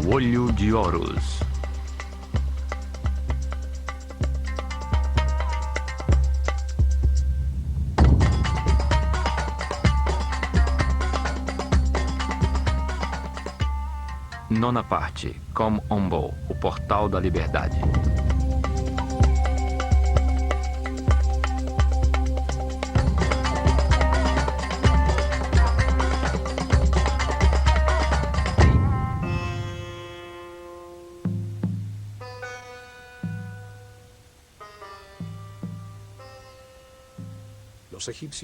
O Olho de Horus. Nona parte. Kom Ombo, o Portal da Liberdade.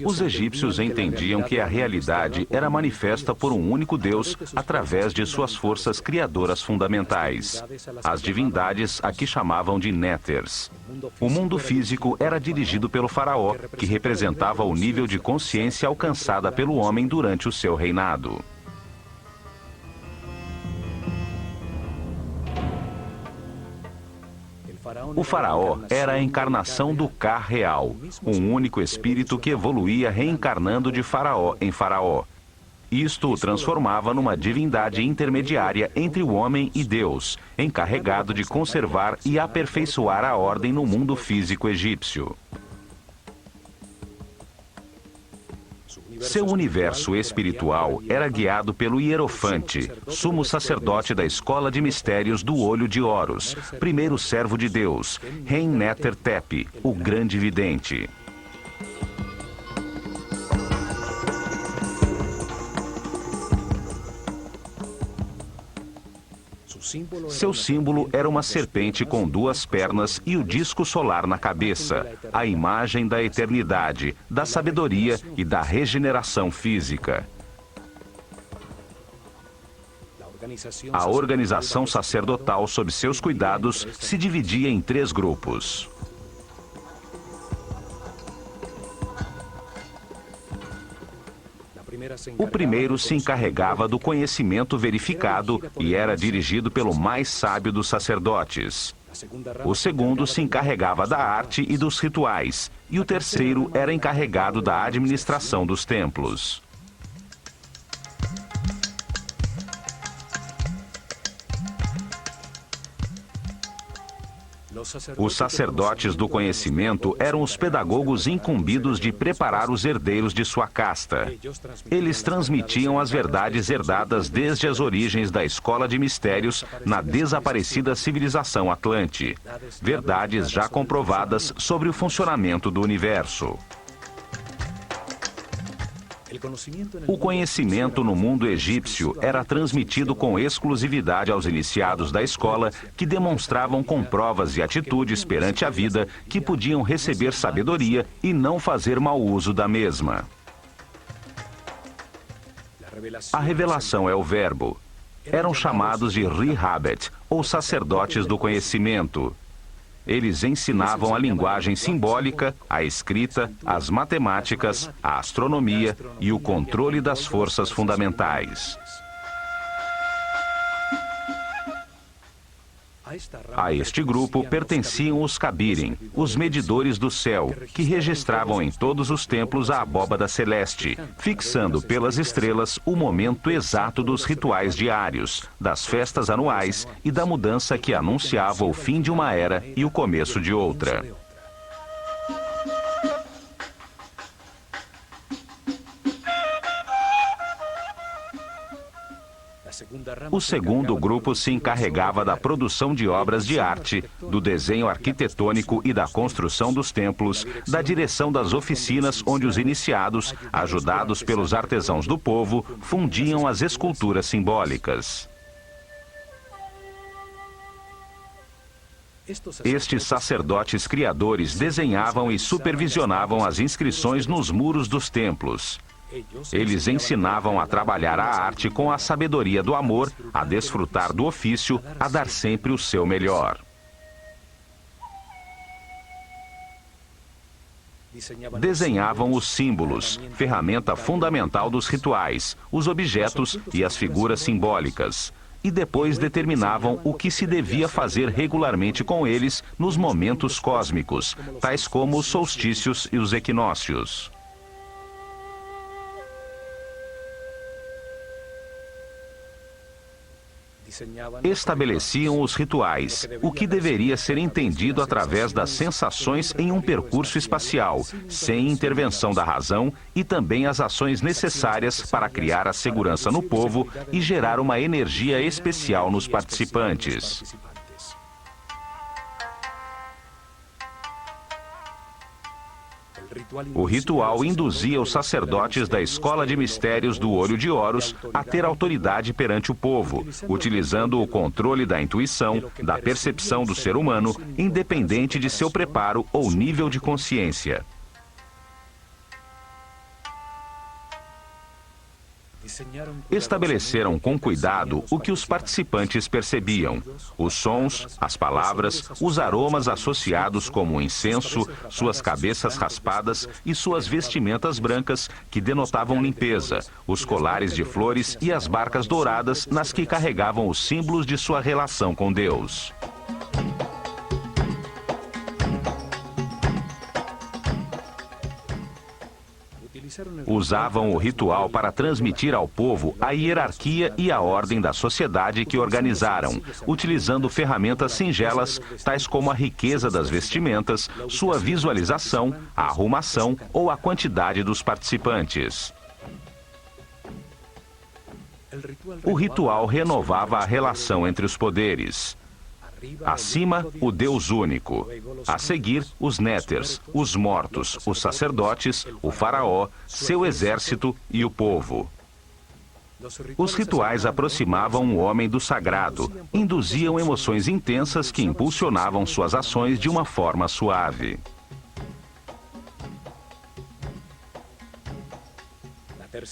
Os egípcios entendiam que a realidade era manifesta por um único Deus através de suas forças criadoras fundamentais. As divindades aqui chamavam de Néters. O mundo físico era dirigido pelo faraó, que representava o nível de consciência alcançada pelo homem durante o seu reinado. O faraó era a encarnação do Ka real, um único espírito que evoluía reencarnando de faraó em faraó. Isto o transformava numa divindade intermediária entre o homem e Deus, encarregado de conservar e aperfeiçoar a ordem no mundo físico egípcio. Seu universo espiritual era guiado pelo Hierofante, sumo sacerdote da escola de mistérios do Olho de Horus, primeiro servo de Deus, Rein-Neter-Tepi, o grande vidente. Seu símbolo era uma serpente com duas pernas e o disco solar na cabeça, a imagem da eternidade, da sabedoria e da regeneração física. A organização sacerdotal sob seus cuidados se dividia em 3 grupos. O primeiro se encarregava do conhecimento verificado e era dirigido pelo mais sábio dos sacerdotes. O segundo se encarregava da arte e dos rituais, e o terceiro era encarregado da administração dos templos. Os sacerdotes do conhecimento eram os pedagogos incumbidos de preparar os herdeiros de sua casta. Eles transmitiam as verdades herdadas desde as origens da escola de mistérios na desaparecida civilização Atlante. Verdades já comprovadas sobre o funcionamento do universo. O conhecimento no mundo egípcio era transmitido com exclusividade aos iniciados da escola, que demonstravam com provas e atitudes perante a vida que podiam receber sabedoria e não fazer mau uso da mesma. A revelação é o verbo. Eram chamados de Rihabet, ou sacerdotes do conhecimento. Eles ensinavam a linguagem simbólica, a escrita, as matemáticas, a astronomia e o controle das forças fundamentais. A este grupo pertenciam os Cabirim, os medidores do céu, que registravam em todos os templos a abóbada celeste, fixando pelas estrelas o momento exato dos rituais diários, das festas anuais e da mudança que anunciava o fim de uma era e o começo de outra. O segundo grupo se encarregava da produção de obras de arte, do desenho arquitetônico e da construção dos templos, da direção das oficinas onde os iniciados, ajudados pelos artesãos do povo, fundiam as esculturas simbólicas. Estes sacerdotes criadores desenhavam e supervisionavam as inscrições nos muros dos templos. Eles ensinavam a trabalhar a arte com a sabedoria do amor, a desfrutar do ofício, a dar sempre o seu melhor. Desenhavam os símbolos, ferramenta fundamental dos rituais, os objetos e as figuras simbólicas. E depois determinavam o que se devia fazer regularmente com eles nos momentos cósmicos, tais como os solstícios e os equinócios. Estabeleciam os rituais, o que deveria ser entendido através das sensações em um percurso espacial, sem intervenção da razão, e também as ações necessárias para criar a segurança no povo e gerar uma energia especial nos participantes. O ritual induzia os sacerdotes da escola de mistérios do Olho de Horus a ter autoridade perante o povo, utilizando o controle da intuição, da percepção do ser humano, independente de seu preparo ou nível de consciência. Estabeleceram com cuidado o que os participantes percebiam: os sons, as palavras, os aromas associados como o incenso, suas cabeças raspadas e suas vestimentas brancas que denotavam limpeza, os colares de flores e as barcas douradas nas que carregavam os símbolos de sua relação com Deus. Usavam o ritual para transmitir ao povo a hierarquia e a ordem da sociedade que organizaram, utilizando ferramentas singelas, tais como a riqueza das vestimentas, sua visualização, a arrumação ou a quantidade dos participantes. O ritual renovava a relação entre os poderes. Acima, o Deus único. A seguir, os néters, os mortos, os sacerdotes, o faraó, seu exército e o povo. Os rituais aproximavam o homem do sagrado, induziam emoções intensas que impulsionavam suas ações de uma forma suave.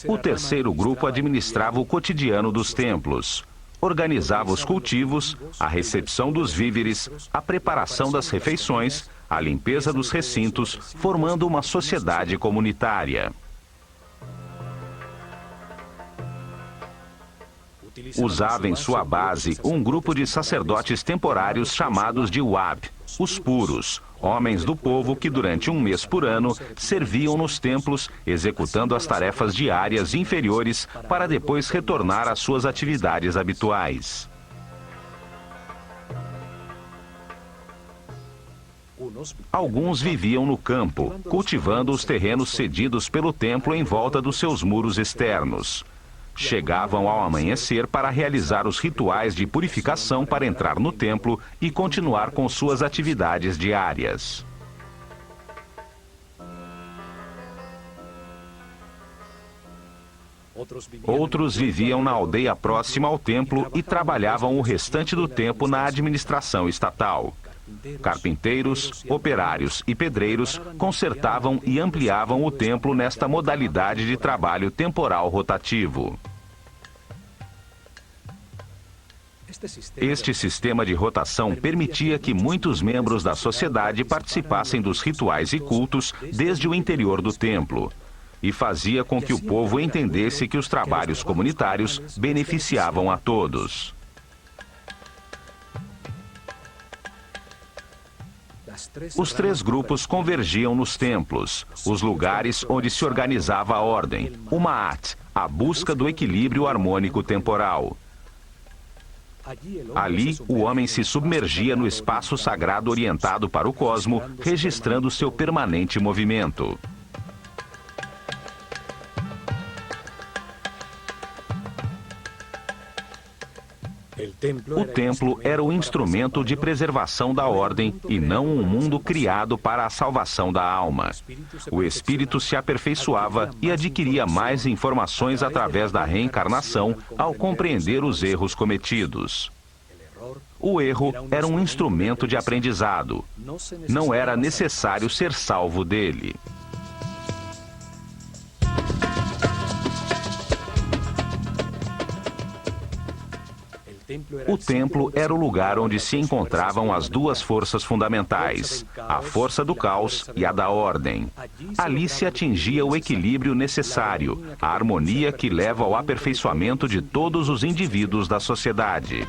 O terceiro grupo administrava o cotidiano dos templos. Organizava os cultivos, a recepção dos víveres, a preparação das refeições, a limpeza dos recintos, formando uma sociedade comunitária. Usava em sua base um grupo de sacerdotes temporários chamados de Wab, os puros, homens do povo que durante um mês por ano serviam nos templos, executando as tarefas diárias inferiores para depois retornar às suas atividades habituais. Alguns viviam no campo, cultivando os terrenos cedidos pelo templo em volta dos seus muros externos. Chegavam ao amanhecer para realizar os rituais de purificação para entrar no templo e continuar com suas atividades diárias. Outros viviam na aldeia próxima ao templo e trabalhavam o restante do tempo na administração estatal. Carpinteiros, operários e pedreiros consertavam e ampliavam o templo nesta modalidade de trabalho temporal rotativo. Este sistema de rotação permitia que muitos membros da sociedade participassem dos rituais e cultos desde o interior do templo, e fazia com que o povo entendesse que os trabalhos comunitários beneficiavam a todos. Os três grupos convergiam nos templos, os lugares onde se organizava a ordem, o Ma'at, a busca do equilíbrio harmônico temporal. Ali, o homem se submergia no espaço sagrado orientado para o cosmo, registrando seu permanente movimento. O templo era o instrumento de preservação da ordem e não um mundo criado para a salvação da alma. O espírito se aperfeiçoava e adquiria mais informações através da reencarnação ao compreender os erros cometidos. O erro era um instrumento de aprendizado. Não era necessário ser salvo dele. O templo era o lugar onde se encontravam as duas forças fundamentais, a força do caos e a da ordem. Ali se atingia o equilíbrio necessário, a harmonia que leva ao aperfeiçoamento de todos os indivíduos da sociedade.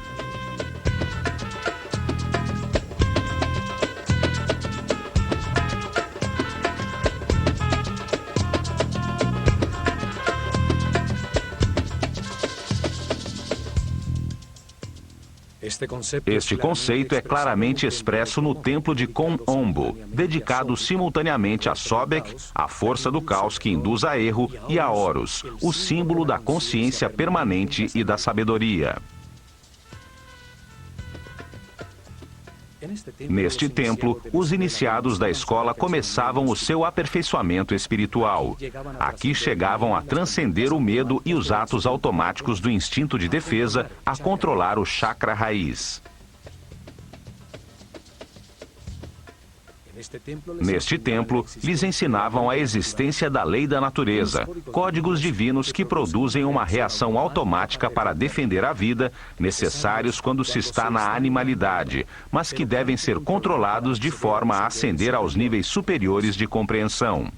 Este conceito é claramente expresso no templo de Kom-Ombo, dedicado simultaneamente a Sobek, a força do caos que induz a erro, e a Horus, o símbolo da consciência permanente e da sabedoria. Neste templo, os iniciados da escola começavam o seu aperfeiçoamento espiritual. Aqui chegavam a transcender o medo e os atos automáticos do instinto de defesa, a controlar o chakra raiz. Neste templo, lhes ensinavam a existência da lei da natureza, códigos divinos que produzem uma reação automática para defender a vida, necessários quando se está na animalidade, mas que devem ser controlados de forma a ascender aos níveis superiores de compreensão.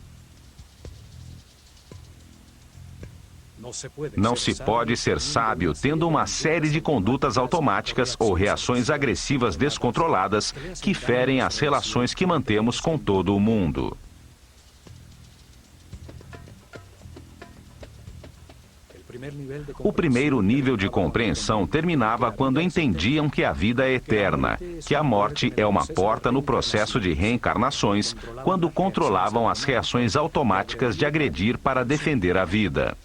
Não se pode ser sábio tendo uma série de condutas automáticas ou reações agressivas descontroladas que ferem as relações que mantemos com todo o mundo. O primeiro nível de compreensão terminava quando entendiam que a vida é eterna, que a morte é uma porta no processo de reencarnações, quando controlavam as reações automáticas de agredir para defender a vida.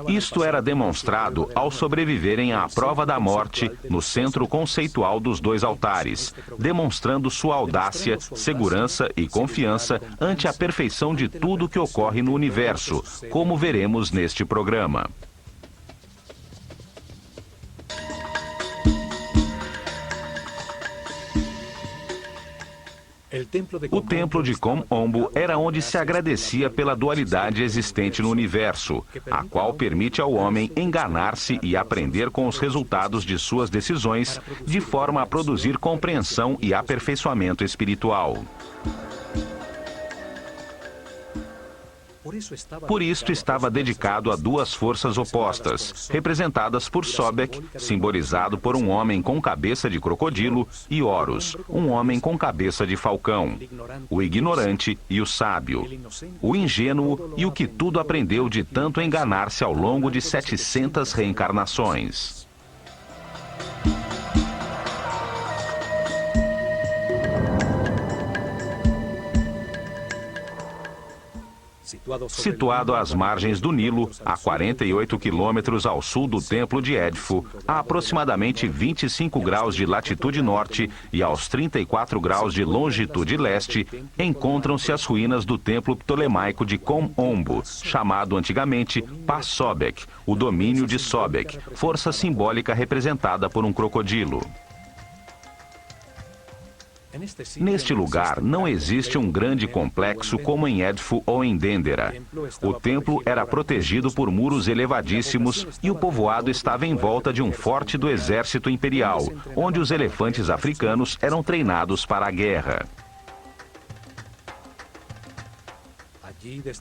Isto era demonstrado ao sobreviverem à prova da morte no centro conceitual dos dois altares, demonstrando sua audácia, segurança e confiança ante a perfeição de tudo que ocorre no universo, como veremos neste programa. O templo de Kom-Ombo era onde se agradecia pela dualidade existente no universo, a qual permite ao homem enganar-se e aprender com os resultados de suas decisões, de forma a produzir compreensão e aperfeiçoamento espiritual. Por isto estava dedicado a duas forças opostas, representadas por Sobek, simbolizado por um homem com cabeça de crocodilo, e Horus, um homem com cabeça de falcão, o ignorante e o sábio, o ingênuo e o que tudo aprendeu de tanto enganar-se ao longo de 700 reencarnações. Situado às margens do Nilo, a 48 quilômetros ao sul do templo de Edfu, a aproximadamente 25 graus de latitude norte e aos 34 graus de longitude leste, encontram-se as ruínas do templo ptolemaico de Kom-Ombo, chamado antigamente Pa-Sobek, o domínio de Sobek, força simbólica representada por um crocodilo. Neste lugar não existe um grande complexo como em Edfu ou em Dendera. O templo era protegido por muros elevadíssimos e o povoado estava em volta de um forte do exército imperial, onde os elefantes africanos eram treinados para a guerra.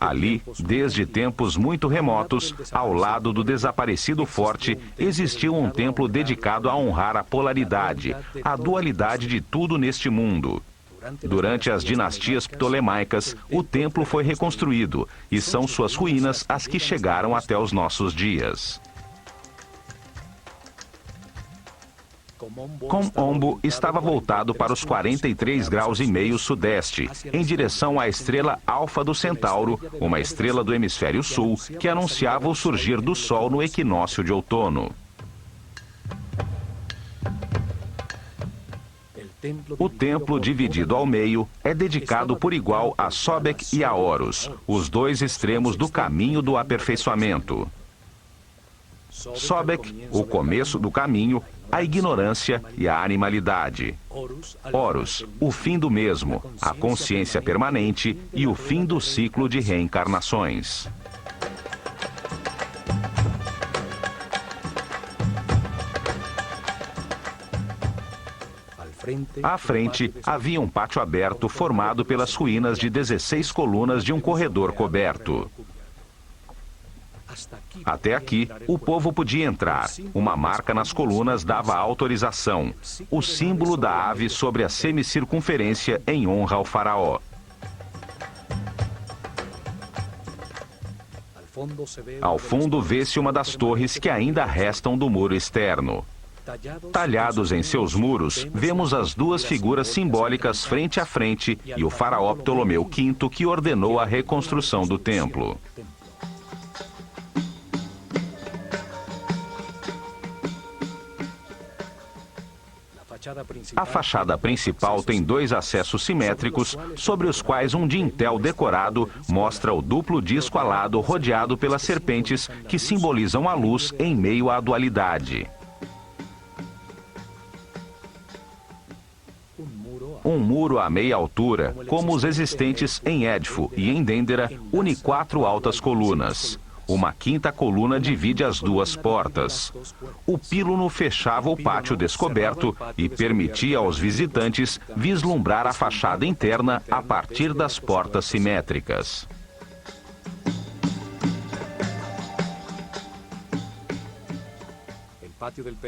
Ali, desde tempos muito remotos, ao lado do desaparecido forte, existiu um templo dedicado a honrar a polaridade, a dualidade de tudo neste mundo. Durante as dinastias ptolemaicas, o templo foi reconstruído, e são suas ruínas as que chegaram até os nossos dias. Kom-Ombo estava voltado para os 43 graus e meio sudeste, em direção à estrela Alfa do Centauro, uma estrela do hemisfério sul, que anunciava o surgir do Sol no equinócio de outono. O templo, dividido ao meio, é dedicado por igual a Sobek e a Horus, os dois extremos do caminho do aperfeiçoamento. Sobek, o começo do caminho, a ignorância e a animalidade. Horus, o fim do mesmo, a consciência permanente e o fim do ciclo de reencarnações. À frente, havia um pátio aberto formado pelas ruínas de 16 colunas de um corredor coberto. Até aqui, o povo podia entrar. Uma marca nas colunas dava autorização, o símbolo da ave sobre a semicircunferência em honra ao faraó. Ao fundo vê-se uma das torres que ainda restam do muro externo. Talhados em seus muros, vemos as duas figuras simbólicas frente a frente e o faraó Ptolomeu V que ordenou a reconstrução do templo. A fachada principal tem dois acessos simétricos, sobre os quais um dintel decorado mostra o duplo disco alado rodeado pelas serpentes que simbolizam a luz em meio à dualidade. Um muro a meia altura, como os existentes em Édifo e em Dendera, une 4 altas colunas. Uma quinta coluna divide as duas portas. O píluno fechava o pátio descoberto e permitia aos visitantes vislumbrar a fachada interna a partir das portas simétricas.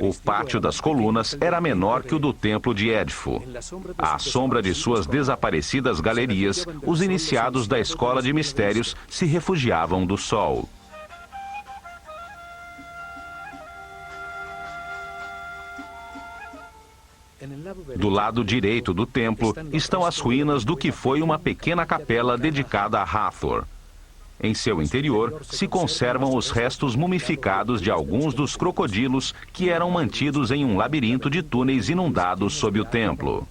O pátio das colunas era menor que o do templo de Édifo. À sombra de suas desaparecidas galerias, os iniciados da escola de mistérios se refugiavam do sol. Do lado direito do templo estão as ruínas do que foi uma pequena capela dedicada a Hathor. Em seu interior se conservam os restos mumificados de alguns dos crocodilos que eram mantidos em um labirinto de túneis inundados sob o templo.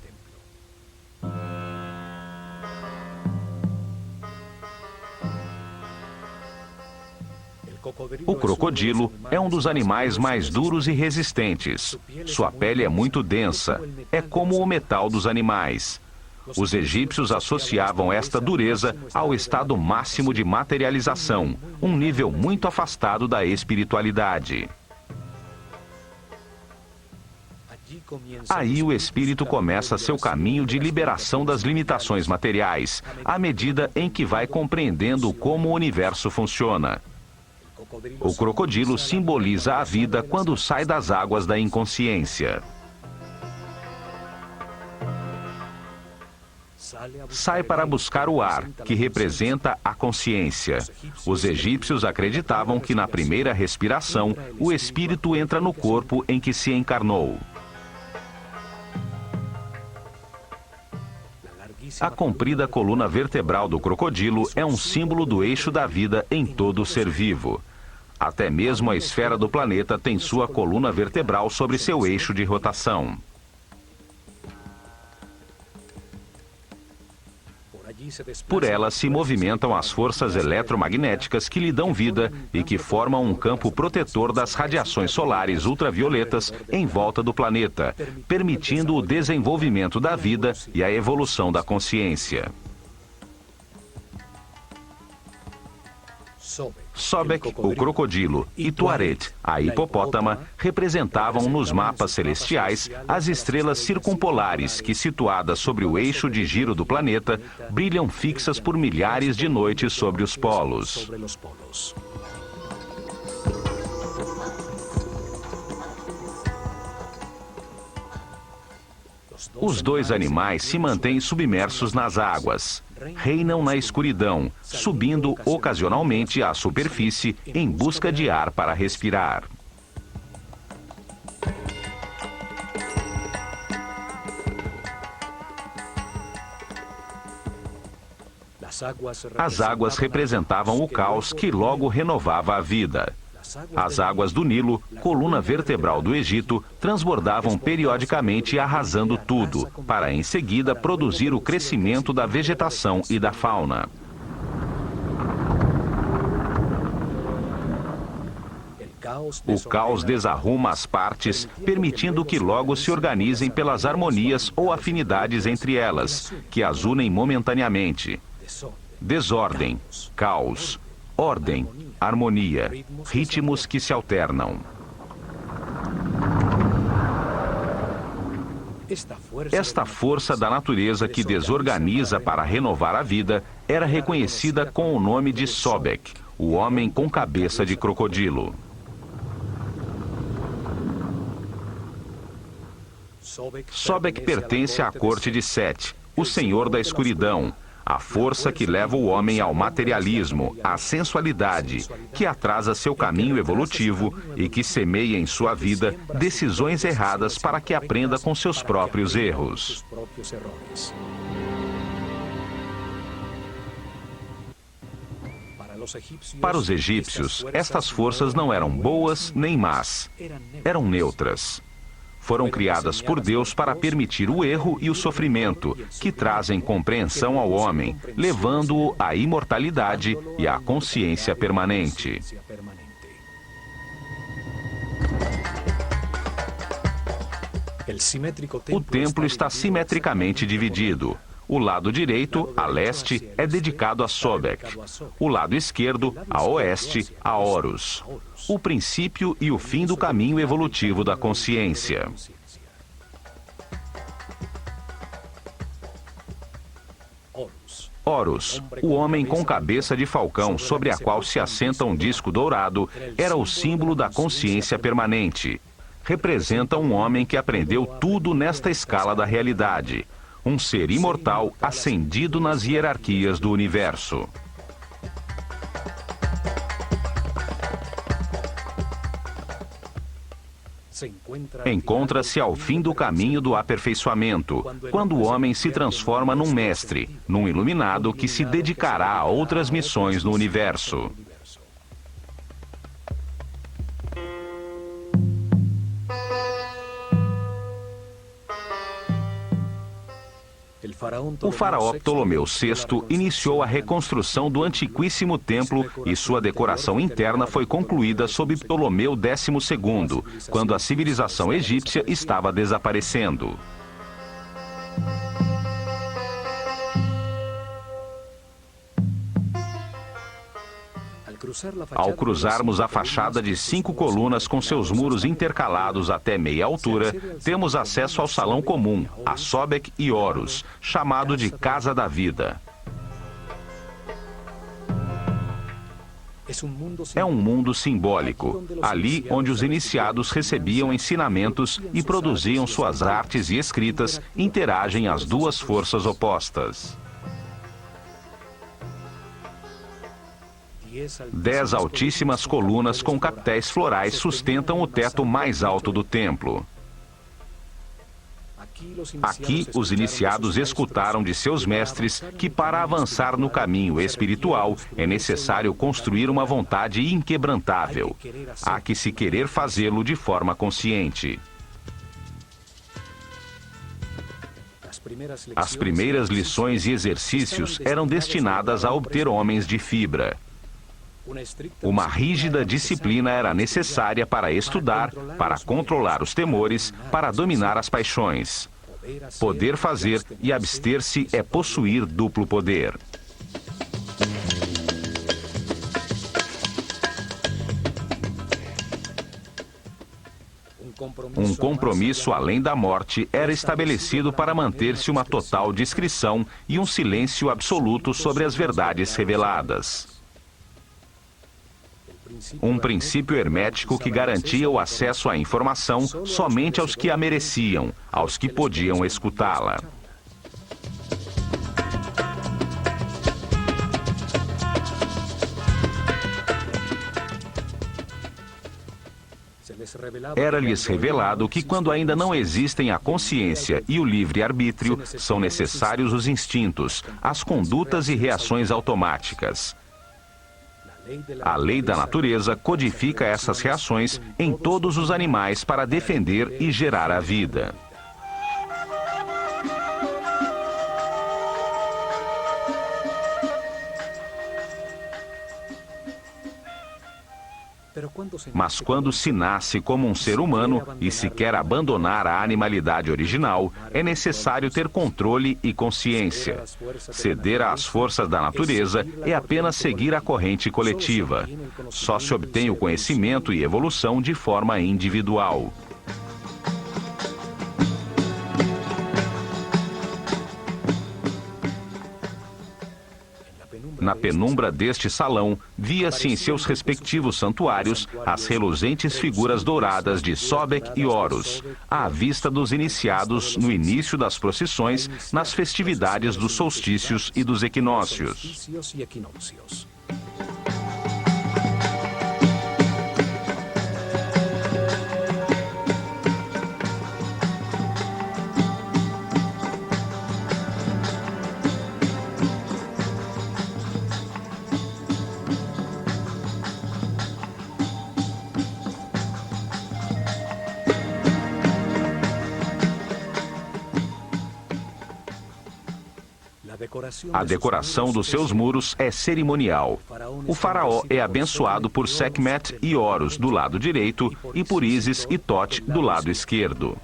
O crocodilo é um dos animais mais duros e resistentes. Sua pele é muito densa, é como o metal dos animais. Os egípcios associavam esta dureza ao estado máximo de materialização, um nível muito afastado da espiritualidade. Aí o espírito começa seu caminho de liberação das limitações materiais, à medida em que vai compreendendo como o universo funciona. O crocodilo simboliza a vida quando sai das águas da inconsciência. Sai para buscar o ar, que representa a consciência. Os egípcios acreditavam que na primeira respiração, o espírito entra no corpo em que se encarnou. A comprida coluna vertebral do crocodilo é um símbolo do eixo da vida em todo ser vivo. Até mesmo a esfera do planeta tem sua coluna vertebral sobre seu eixo de rotação. Por ela se movimentam as forças eletromagnéticas que lhe dão vida e que formam um campo protetor das radiações solares ultravioletas em volta do planeta, permitindo o desenvolvimento da vida e a evolução da consciência. Sobek, o crocodilo, e Tuaret, a hipopótama, representavam nos mapas celestiais as estrelas circumpolares que, situadas sobre o eixo de giro do planeta, brilham fixas por milhares de noites sobre os polos. Os dois animais se mantêm submersos nas águas. Reinam na escuridão, subindo ocasionalmente à superfície em busca de ar para respirar. As águas representavam o caos que logo renovava a vida. As águas do Nilo, coluna vertebral do Egito, transbordavam periodicamente arrasando tudo, para em seguida produzir o crescimento da vegetação e da fauna. O caos desarruma as partes, permitindo que logo se organizem pelas harmonias ou afinidades entre elas, que as unem momentaneamente. Desordem, caos, ordem, harmonia, ritmos que se alternam. Esta força da natureza que desorganiza para renovar a vida era reconhecida com o nome de Sobek, o homem com cabeça de crocodilo. Sobek pertence à corte de Set, o senhor da escuridão, a força que leva o homem ao materialismo, à sensualidade, que atrasa seu caminho evolutivo e que semeia em sua vida decisões erradas para que aprenda com seus próprios erros. Para os egípcios, estas forças não eram boas nem más, eram neutras. Foram criadas por Deus para permitir o erro e o sofrimento, que trazem compreensão ao homem, levando-o à imortalidade e à consciência permanente. O templo está simetricamente dividido. O lado direito, a leste, é dedicado a Sobek. O lado esquerdo, a oeste, a Horus. O princípio e o fim do caminho evolutivo da consciência. Horus, o homem com cabeça de falcão sobre a qual se assenta um disco dourado, era o símbolo da consciência permanente. Representa um homem que aprendeu tudo nesta escala da realidade. Um ser imortal ascendido nas hierarquias do universo. Encontra-se ao fim do caminho do aperfeiçoamento, quando o homem se transforma num mestre, num iluminado que se dedicará a outras missões no universo. O faraó Ptolomeu VI iniciou a reconstrução do antiquíssimo templo e sua decoração interna foi concluída sob Ptolomeu XII, quando a civilização egípcia estava desaparecendo. Ao cruzarmos a fachada de 5 colunas com seus muros intercalados até meia altura, temos acesso ao salão comum, a Sobek e Horus, chamado de Casa da Vida. É um mundo simbólico, ali onde os iniciados recebiam ensinamentos e produziam suas artes e escritas, interagem as duas forças opostas. 10 altíssimas colunas com capitéis florais sustentam o teto mais alto do templo. Aqui, os iniciados escutaram de seus mestres que para avançar no caminho espiritual é necessário construir uma vontade inquebrantável. Há que se querer fazê-lo de forma consciente. As primeiras lições e exercícios eram destinadas a obter homens de fibra. Uma rígida disciplina era necessária para estudar, para controlar os temores, para dominar as paixões. Poder fazer e abster-se é possuir duplo poder. Um compromisso além da morte era estabelecido para manter-se uma total discrição e um silêncio absoluto sobre as verdades reveladas. Um princípio hermético que garantia o acesso à informação somente aos que a mereciam, aos que podiam escutá-la. Era-lhes revelado que quando ainda não existem a consciência e o livre-arbítrio, são necessários os instintos, as condutas e reações automáticas. A lei da natureza codifica essas reações em todos os animais para defender e gerar a vida. Mas quando se nasce como um ser humano e se quer abandonar a animalidade original, é necessário ter controle e consciência. Ceder às forças da natureza é apenas seguir a corrente coletiva. Só se obtém o conhecimento e evolução de forma individual. Na penumbra deste salão, via-se em seus respectivos santuários as reluzentes figuras douradas de Sobek e Horus, à vista dos iniciados no início das procissões nas festividades dos solstícios e dos equinócios. A decoração dos seus muros é cerimonial. O faraó é abençoado por Sekhmet e Horus do lado direito e por Ísis e Tote do lado esquerdo.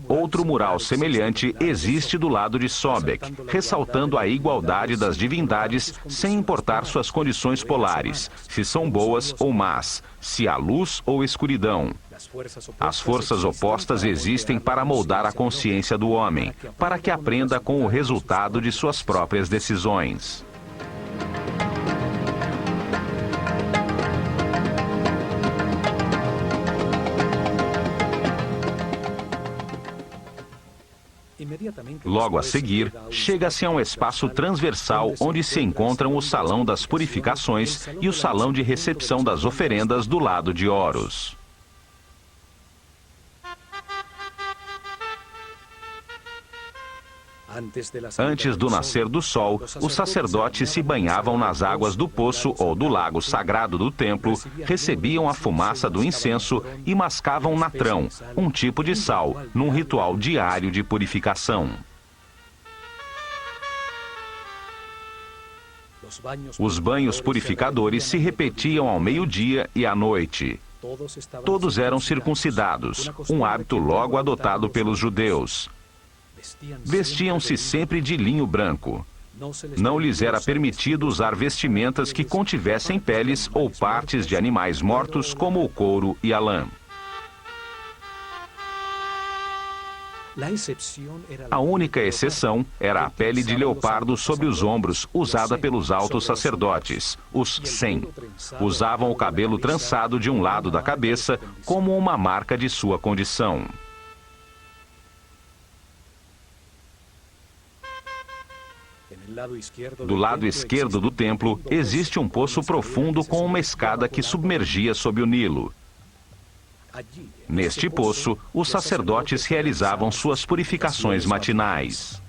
Outro mural semelhante existe do lado de Sobek, ressaltando a igualdade das divindades sem importar suas condições polares, se são boas ou más, se há luz ou escuridão. As forças opostas existem para moldar a consciência do homem, para que aprenda com o resultado de suas próprias decisões. Logo a seguir, chega-se a um espaço transversal onde se encontram o Salão das Purificações e o Salão de Recepção das Oferendas do lado de Horus. Antes do nascer do sol, os sacerdotes se banhavam nas águas do poço ou do lago sagrado do templo, recebiam a fumaça do incenso e mascavam natrão, um tipo de sal, num ritual diário de purificação. Os banhos purificadores se repetiam ao meio-dia e à noite. Todos eram circuncidados, um hábito logo adotado pelos judeus. Vestiam-se sempre de linho branco. Não lhes era permitido usar vestimentas que contivessem peles ou partes de animais mortos, como o couro e a lã. A única exceção era a pele de leopardo sob os ombros, usada pelos altos sacerdotes, os Sen. Usavam o cabelo trançado de um lado da cabeça, como uma marca de sua condição. Do lado esquerdo do templo, existe um poço profundo com uma escada que submergia sob o Nilo. Neste poço, os sacerdotes realizavam suas purificações matinais.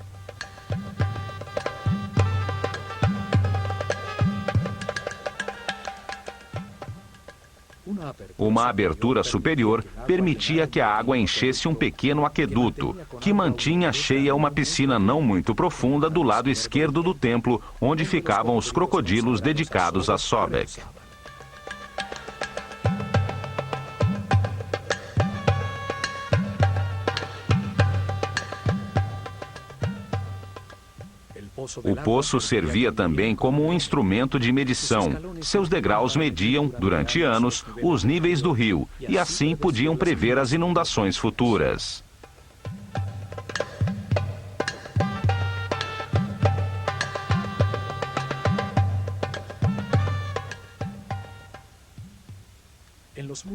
Uma abertura superior permitia que a água enchesse um pequeno aqueduto, que mantinha cheia uma piscina não muito profunda do lado esquerdo do templo, onde ficavam os crocodilos dedicados a Sobek. O poço servia também como um instrumento de medição. Seus degraus mediam, durante anos, os níveis do rio e assim podiam prever as inundações futuras.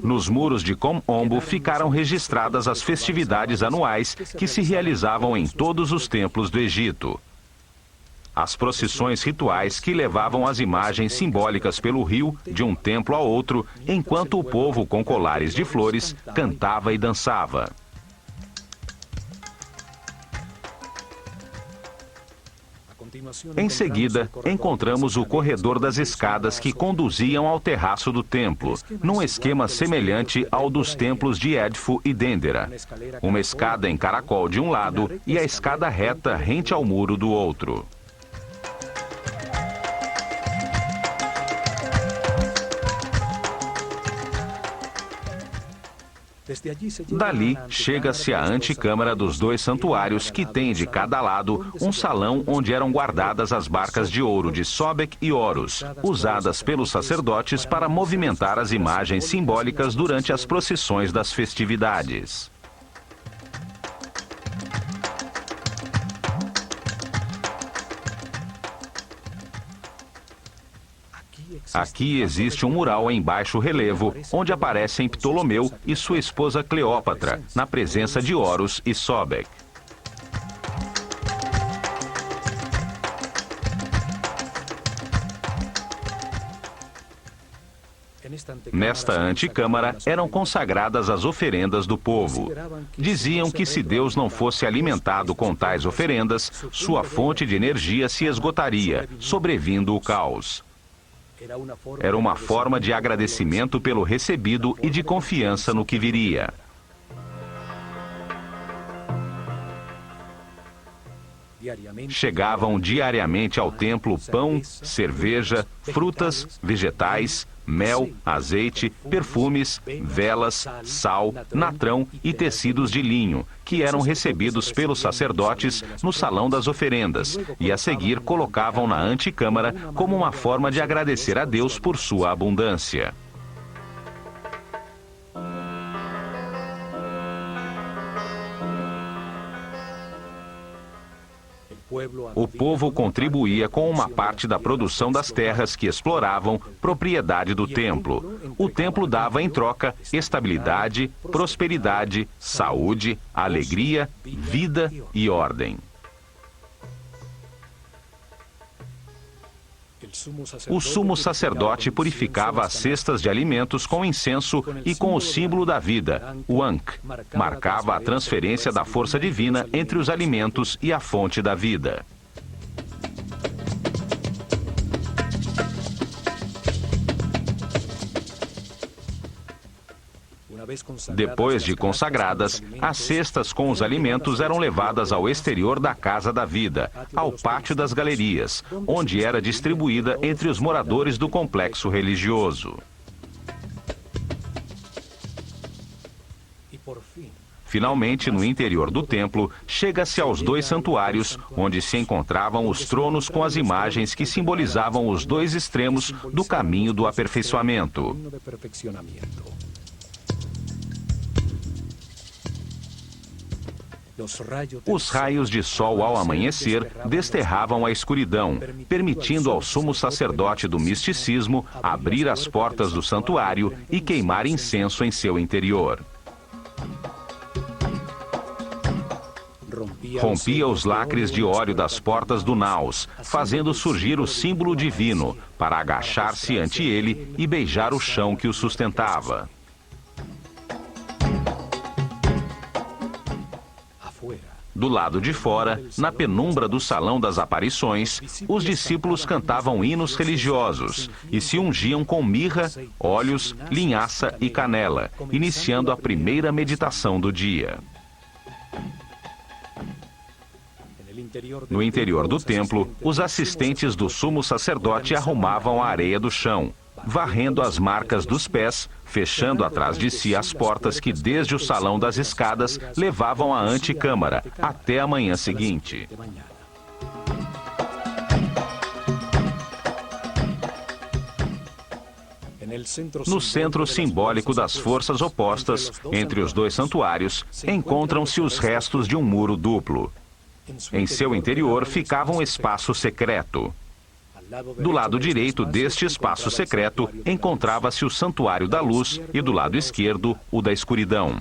Nos muros de Kom Ombo ficaram registradas as festividades anuais que se realizavam em todos os templos do Egito. As procissões rituais que levavam as imagens simbólicas pelo rio, de um templo a outro, enquanto o povo com colares de flores cantava e dançava. Em seguida, encontramos o corredor das escadas que conduziam ao terraço do templo, num esquema semelhante ao dos templos de Edfu e Dendera. Uma escada em caracol de um lado e a escada reta rente ao muro do outro. Dali, chega-se à antecâmara dos dois santuários, que tem de cada lado um salão onde eram guardadas as barcas de ouro de Sobek e Horus, usadas pelos sacerdotes para movimentar as imagens simbólicas durante as procissões das festividades. Aqui existe um mural em baixo relevo, onde aparecem Ptolomeu e sua esposa Cleópatra, na presença de Horus e Sobek. Nesta antecâmara eram consagradas as oferendas do povo. Diziam que se Deus não fosse alimentado com tais oferendas, sua fonte de energia se esgotaria, sobrevindo o caos. Era uma forma de agradecimento pelo recebido e de confiança no que viria. Chegavam diariamente ao templo pão, cerveja, frutas, vegetais, mel, azeite, perfumes, velas, sal, natrão e tecidos de linho, que eram recebidos pelos sacerdotes no salão das oferendas e a seguir colocavam na antecâmara como uma forma de agradecer a Deus por sua abundância. O povo contribuía com uma parte da produção das terras que exploravam, propriedade do templo. O templo dava em troca estabilidade, prosperidade, saúde, alegria, vida e ordem. O sumo sacerdote purificava as cestas de alimentos com incenso e com o símbolo da vida, o Ankh. Marcava a transferência da força divina entre os alimentos e a fonte da vida. Depois de consagradas, as cestas com os alimentos eram levadas ao exterior da Casa da Vida, ao pátio das galerias, onde era distribuída entre os moradores do complexo religioso. Finalmente, no interior do templo, chega-se aos dois santuários, onde se encontravam os tronos com as imagens que simbolizavam os dois extremos do caminho do aperfeiçoamento. Os raios de sol ao amanhecer desterravam a escuridão, permitindo ao sumo sacerdote do misticismo abrir as portas do santuário e queimar incenso em seu interior. Rompia os lacres de óleo das portas do naus, fazendo surgir o símbolo divino, para agachar-se ante ele e beijar o chão que o sustentava. Do lado de fora, na penumbra do Salão das Aparições, os discípulos cantavam hinos religiosos e se ungiam com mirra, óleos, linhaça e canela, iniciando a primeira meditação do dia. No interior do templo, os assistentes do sumo sacerdote arrumavam a areia do chão, varrendo as marcas dos pés, fechando atrás de si as portas que desde o salão das escadas levavam à antecâmara até a manhã seguinte. No centro simbólico das forças opostas, entre os dois santuários, encontram-se os restos de um muro duplo. Em seu interior ficava um espaço secreto. Do lado direito deste espaço secreto, encontrava-se o Santuário da Luz e do lado esquerdo, o da Escuridão.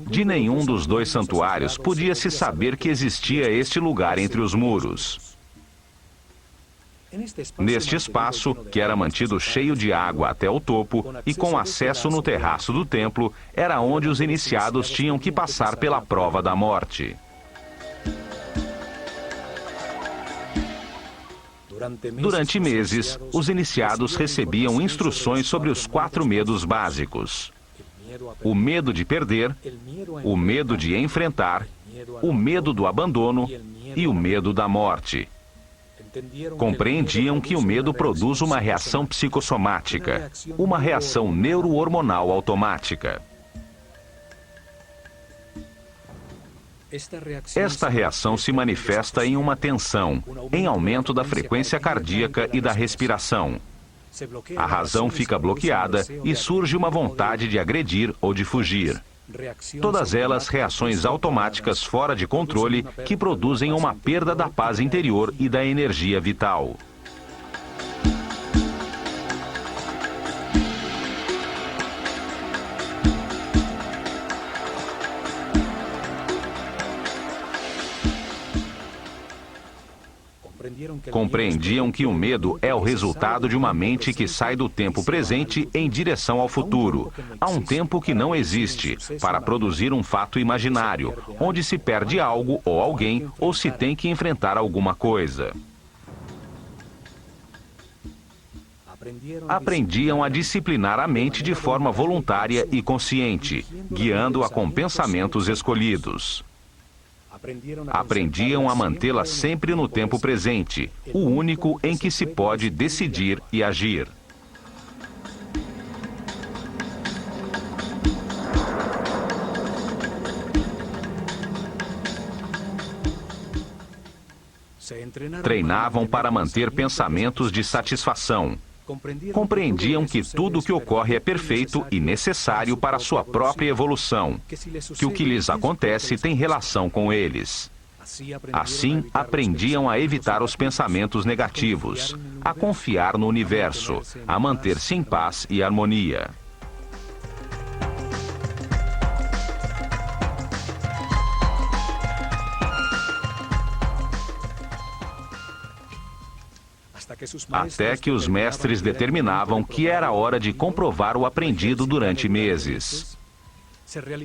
De nenhum dos dois santuários podia-se saber que existia este lugar entre os muros. Neste espaço, que era mantido cheio de água até o topo e com acesso no terraço do templo, era onde os iniciados tinham que passar pela prova da morte. Durante meses, os iniciados recebiam instruções sobre os 4 medos básicos: o medo de perder, o medo de enfrentar, o medo do abandono e o medo da morte. Compreendiam que o medo produz uma reação psicossomática, uma reação neurohormonal automática. Esta reação se manifesta em uma tensão, em aumento da frequência cardíaca e da respiração. A razão fica bloqueada e surge uma vontade de agredir ou de fugir. Todas elas reações automáticas fora de controle que produzem uma perda da paz interior e da energia vital. Compreendiam que o medo é o resultado de uma mente que sai do tempo presente em direção ao futuro, a um tempo que não existe, para produzir um fato imaginário, onde se perde algo ou alguém ou se tem que enfrentar alguma coisa. Aprendiam a disciplinar a mente de forma voluntária e consciente, guiando-a com pensamentos escolhidos. Aprendiam a mantê-la sempre no tempo presente, o único em que se pode decidir e agir. Treinavam para manter pensamentos de satisfação. Compreendiam que tudo o que ocorre é perfeito e necessário para sua própria evolução, que o que lhes acontece tem relação com eles. Assim, aprendiam a evitar os pensamentos negativos, a confiar no universo, a manter-se em paz e harmonia. Até que os mestres determinavam que era hora de comprovar o aprendido durante meses.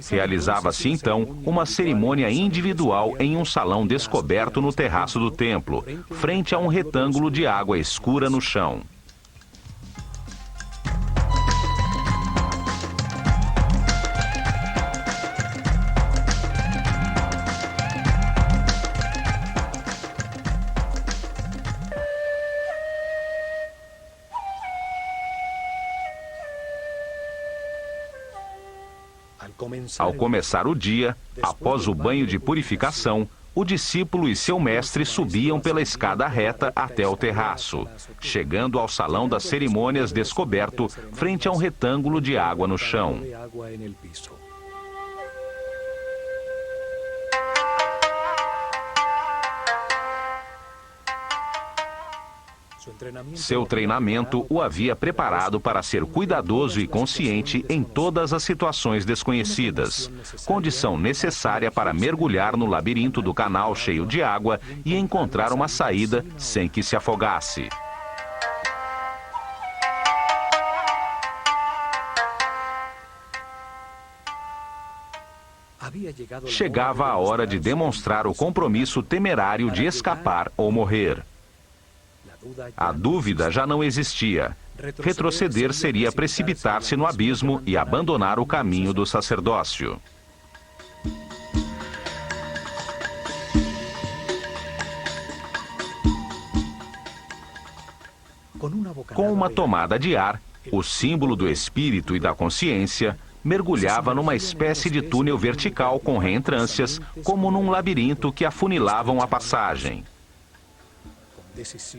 Realizava-se então uma cerimônia individual em um salão descoberto no terraço do templo, frente a um retângulo de água escura no chão. Ao começar o dia, após o banho de purificação, o discípulo e seu mestre subiam pela escada reta até o terraço, chegando ao salão das cerimônias descoberto, frente a um retângulo de água no chão. Seu treinamento o havia preparado para ser cuidadoso e consciente em todas as situações desconhecidas, condição necessária para mergulhar no labirinto do canal cheio de água e encontrar uma saída sem que se afogasse. Chegava a hora de demonstrar o compromisso temerário de escapar ou morrer. A dúvida já não existia. Retroceder seria precipitar-se no abismo e abandonar o caminho do sacerdócio. Com uma tomada de ar, o símbolo do espírito e da consciência mergulhava numa espécie de túnel vertical com reentrâncias, como num labirinto que afunilavam a passagem.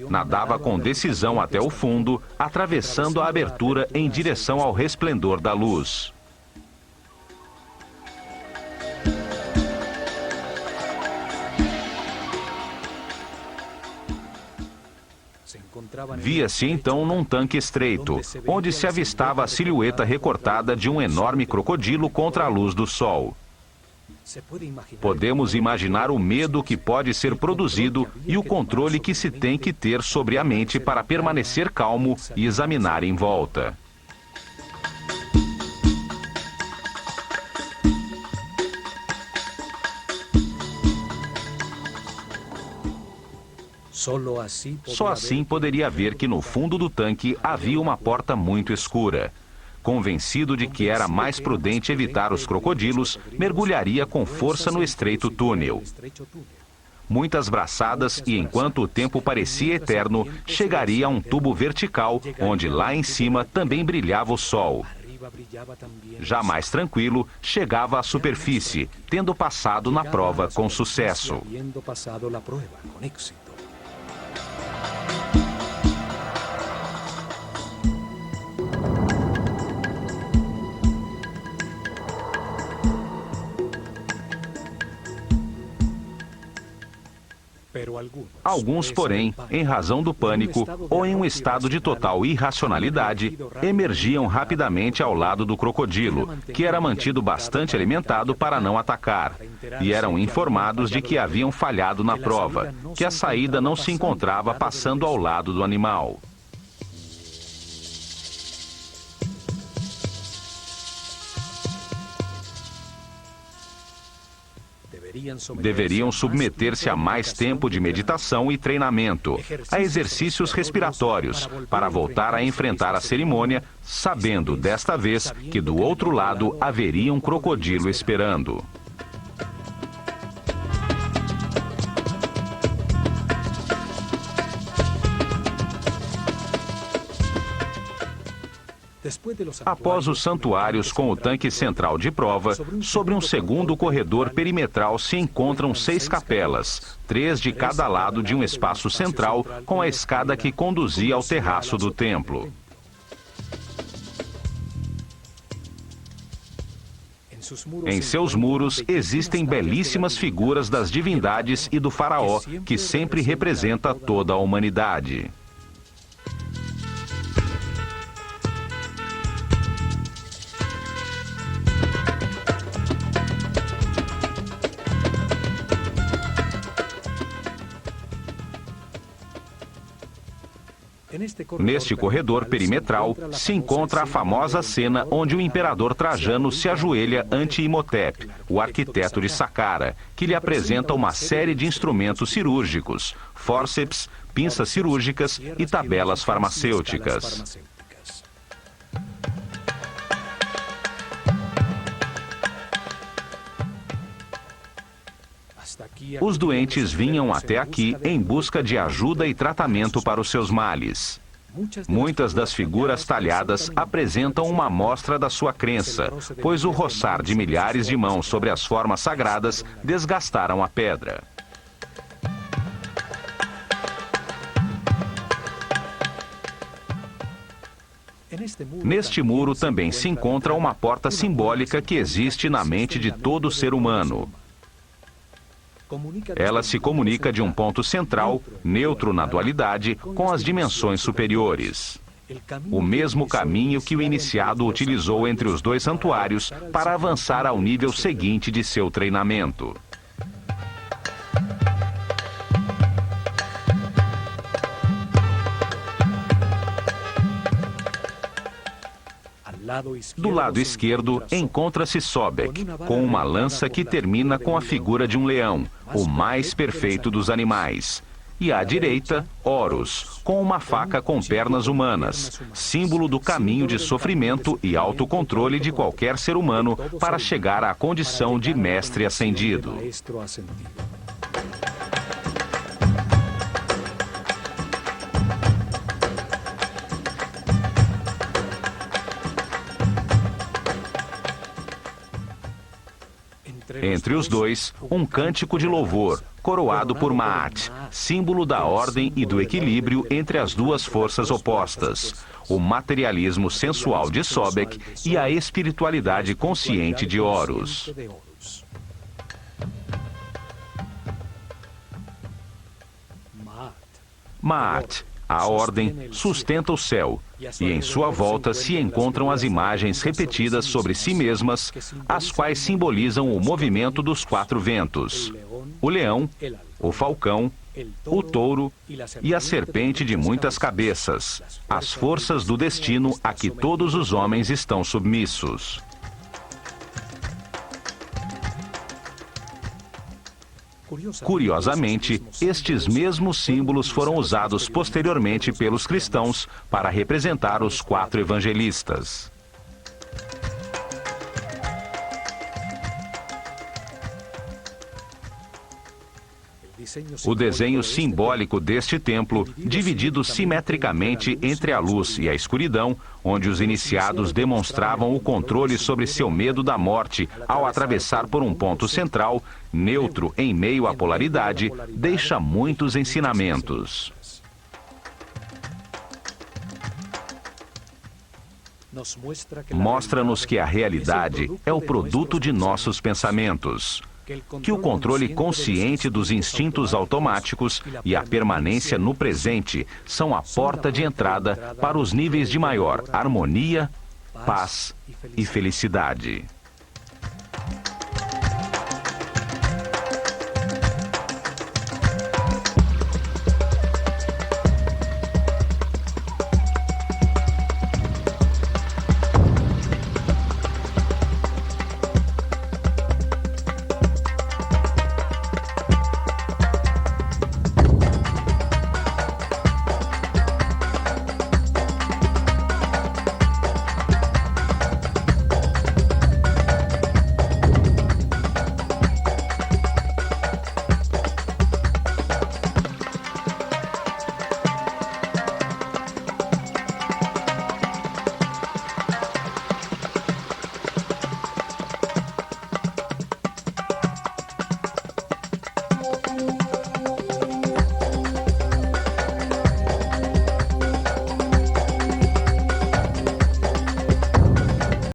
Nadava com decisão até o fundo, atravessando a abertura em direção ao resplendor da luz. Via-se então num tanque estreito, onde se avistava a silhueta recortada de um enorme crocodilo contra a luz do sol. Podemos imaginar o medo que pode ser produzido e o controle que se tem que ter sobre a mente para permanecer calmo e examinar em volta. Só assim poderia ver que no fundo do tanque havia uma porta muito escura. Convencido de que era mais prudente evitar os crocodilos, mergulharia com força no estreito túnel. muitas braçadas e, enquanto o tempo parecia eterno, chegaria a um tubo vertical, onde lá em cima também brilhava o sol. Já mais tranquilo, chegava à superfície, tendo passado na prova com sucesso. Alguns, porém, em razão do pânico ou em um estado de total irracionalidade, emergiam rapidamente ao lado do crocodilo, que era mantido bastante alimentado para não atacar, e eram informados de que haviam falhado na prova, que a saída não se encontrava passando ao lado do animal. Deveriam submeter-se a mais tempo de meditação e treinamento, a exercícios respiratórios, para voltar a enfrentar a cerimônia, sabendo desta vez que do outro lado haveria um crocodilo esperando. Após os santuários com o tanque central de prova, sobre um segundo corredor perimetral se encontram 6 capelas, 3 de cada lado de um espaço central com a escada que conduzia ao terraço do templo. Em seus muros existem belíssimas figuras das divindades e do faraó, que sempre representa toda a humanidade. Neste corredor perimetral se encontra a famosa cena onde o imperador Trajano se ajoelha ante Imhotep, o arquiteto de Saqqara, que lhe apresenta uma série de instrumentos cirúrgicos, fórceps, pinças cirúrgicas e tabelas farmacêuticas. Os doentes vinham até aqui em busca de ajuda e tratamento para os seus males. Muitas das figuras talhadas apresentam uma amostra da sua crença, pois o roçar de milhares de mãos sobre as formas sagradas desgastaram a pedra. Neste muro também se encontra uma porta simbólica que existe na mente de todo ser humano. Ela se comunica de um ponto central, neutro na dualidade, com as dimensões superiores. O mesmo caminho que o iniciado utilizou entre os 2 santuários para avançar ao nível seguinte de seu treinamento. Do lado esquerdo encontra-se Sobek, com uma lança que termina com a figura de um leão, o mais perfeito dos animais. E à direita, Horus, com uma faca com pernas humanas, símbolo do caminho de sofrimento e autocontrole de qualquer ser humano para chegar à condição de mestre ascendido. Entre os dois, um cântico de louvor, coroado por Maat, símbolo da ordem e do equilíbrio entre as duas forças opostas, o materialismo sensual de Sobek e a espiritualidade consciente de Horus. Maat, a ordem, sustenta o céu, e em sua volta se encontram as imagens repetidas sobre si mesmas, as quais simbolizam o movimento dos 4 ventos: o leão, o falcão, o touro e a serpente de muitas cabeças, as forças do destino a que todos os homens estão submissos. Curiosamente, estes mesmos símbolos foram usados posteriormente pelos cristãos para representar os 4 evangelistas. O desenho simbólico deste templo, dividido simetricamente entre a luz e a escuridão, onde os iniciados demonstravam o controle sobre seu medo da morte ao atravessar por um ponto central, neutro em meio à polaridade, deixa muitos ensinamentos. Mostra-nos que a realidade é o produto de nossos pensamentos, que o controle consciente dos instintos automáticos e a permanência no presente são a porta de entrada para os níveis de maior harmonia, paz e felicidade.